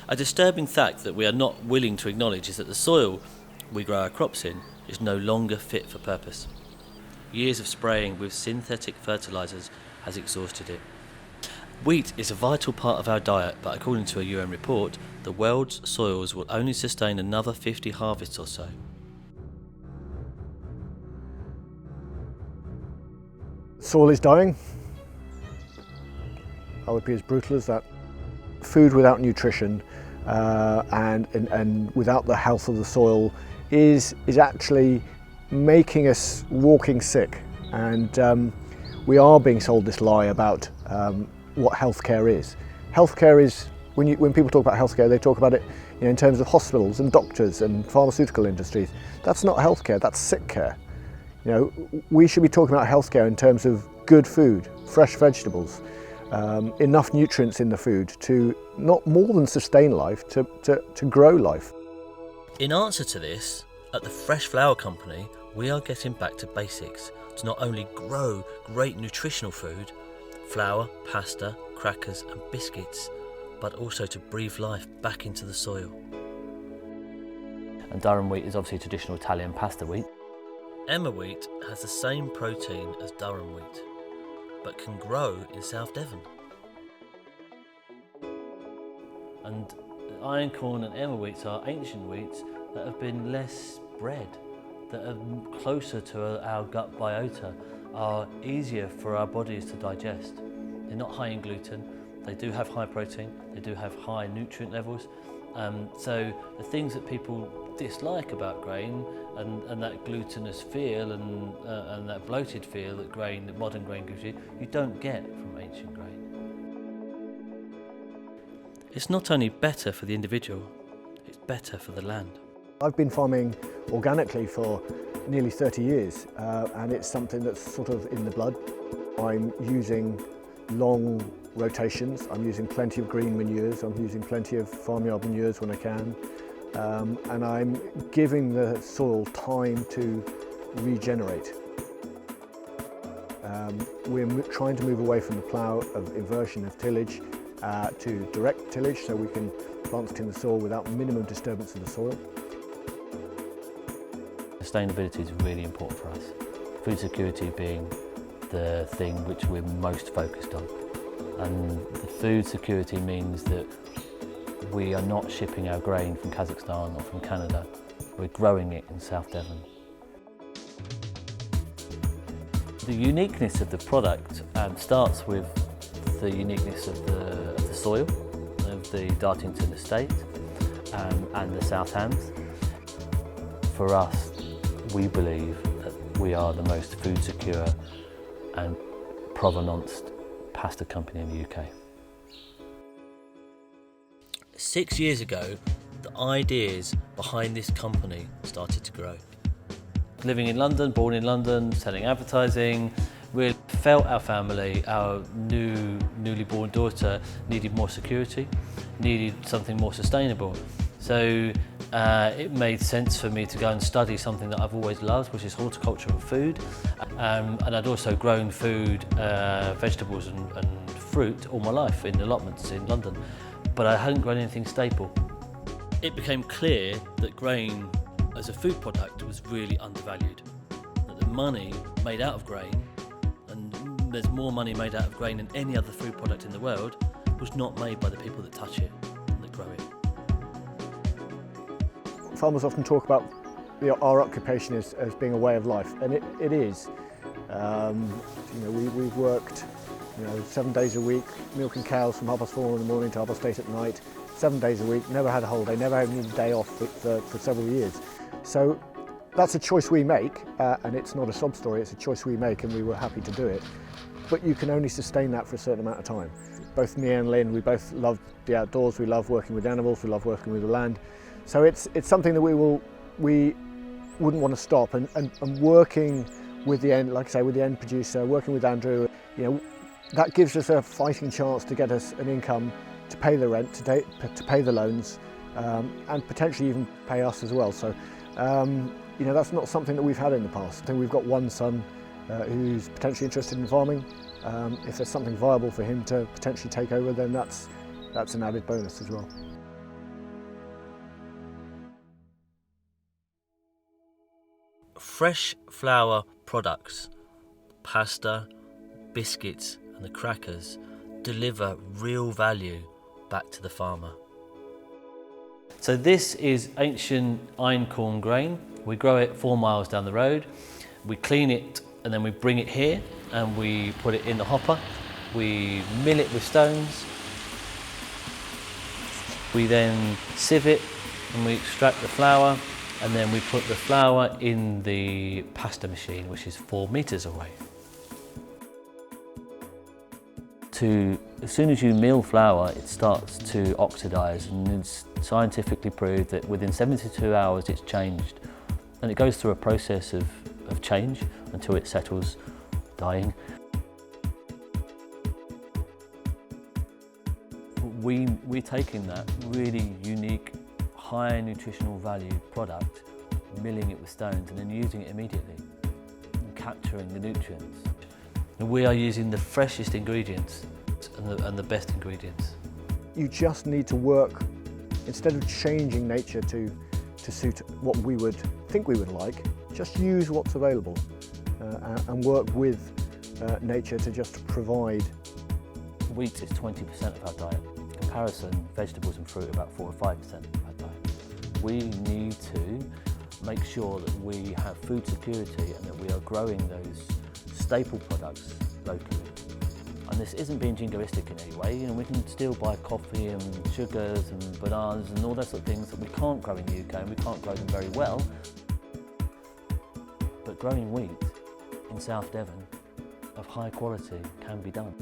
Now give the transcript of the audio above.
A disturbing fact that we are not willing to acknowledge is that the soil we grow our crops in is no longer fit for purpose. Years of spraying with synthetic fertilisers has exhausted it. Wheat is a vital part of our diet, but according to a UN report, the world's soils will only sustain another 50 harvests or so. Soil is dying. I would be as brutal as that. Food without nutrition and without the health of the soil is actually making us walking sick. And we are being sold this lie about what healthcare is. Healthcare is, when people talk about healthcare, they talk about it in terms of hospitals and doctors and pharmaceutical industries. That's not healthcare, that's sick care. We should be talking about healthcare in terms of good food, fresh vegetables, enough nutrients in the food to not more than sustain life, to grow life. In answer to this, at the Fresh Flour Company, we are getting back to basics to not only grow great nutritional food, flour, pasta, crackers and biscuits, but also to breathe life back into the soil. And Durham wheat is obviously traditional Italian pasta wheat. Emma wheat has the same protein as Durham wheat, but can grow in South Devon. And iron corn and Emma wheats are ancient wheats that have been less bred, that are closer to our gut biota, are easier for our bodies to digest. They're not high in gluten, they do have high protein, they do have high nutrient levels. So the things that people dislike about grain and that glutinous feel and that bloated feel that modern grain gives you, you don't get from ancient grain. It's not only better for the individual, it's better for the land. I've been farming organically for nearly 30 years and it's something that's sort of in the blood. I'm using long rotations, I'm using plenty of green manures, I'm using plenty of farmyard manures when I can, and I'm giving the soil time to regenerate. We're trying to move away from the plough of inversion of tillage to direct tillage, so we can plant it in the soil without minimum disturbance of the soil. Sustainability is really important for us. Food security being the thing which we're most focused on. And the food security means that we are not shipping our grain from Kazakhstan or from Canada. We're growing it in South Devon. The uniqueness of the product starts with the uniqueness of the soil, of the Dartington estate and the South Hams. For us, we believe that we are the most food secure and provenanced pasta company in the UK. 6 years ago, the ideas behind this company started to grow. Living in London, born in London, selling advertising, we felt our family, our newly born daughter needed more security, needed something more sustainable. So it made sense for me to go and study something that I've always loved, which is horticulture and food. And I'd also grown food, vegetables and fruit all my life in allotments in London, but I hadn't grown anything staple. It became clear that grain as a food product was really undervalued. That the money made out of grain, and there's more money made out of grain than any other food product in the world, was not made by the people that touch it and that grow it. Farmers often talk about our occupation as being a way of life, and it is. We've worked 7 days a week, milking cows from 4:30 in the morning to 8:30 at night, 7 days a week, never had a holiday, never had a day off for several years. So that's a choice we make, and it's not a sob story, it's a choice we make and we were happy to do it. But you can only sustain that for a certain amount of time. Both me and Lynn, we both love the outdoors, we love working with animals, we love working with the land. So it's something that we wouldn't want to stop, and working with the end, like I say, with the end producer, working with Andrew, that gives us a fighting chance to get us an income to pay the rent, to pay the loans, and potentially even pay us as well. So that's not something that we've had in the past. I think we've got one son who's potentially interested in farming. If there's something viable for him to potentially take over, then that's an added bonus as well. fresh flour products, pasta, biscuits and the crackers deliver real value back to the farmer. So this is ancient einkorn grain. We grow it 4 miles down the road. We clean it and then we bring it here and we put it in the hopper. We mill it with stones. We then sieve it and we extract the flour, and then we put the flour in the pasta machine, which is 4 meters away. As soon as you mill flour, it starts to oxidize, and it's scientifically proved that within 72 hours it's changed. And it goes through a process of change until it settles, dying. We're taking that really unique, high nutritional value product, milling it with stones and then using it immediately, and capturing the nutrients. And we are using the freshest ingredients and the best ingredients. You just need to work, instead of changing nature to suit what we would think we would like, just use what's available and work with nature to just provide. Wheat is 20% of our diet. In comparison, vegetables and fruit are about 4 or 5% of our diet. We need to make sure that we have food security and that we are growing those staple products locally. And this isn't being jingoistic in any way. You know, we can still buy coffee and sugars and bananas and all those sort of things that we can't grow in the UK, and we can't grow them very well. But growing wheat in South Devon of high quality can be done.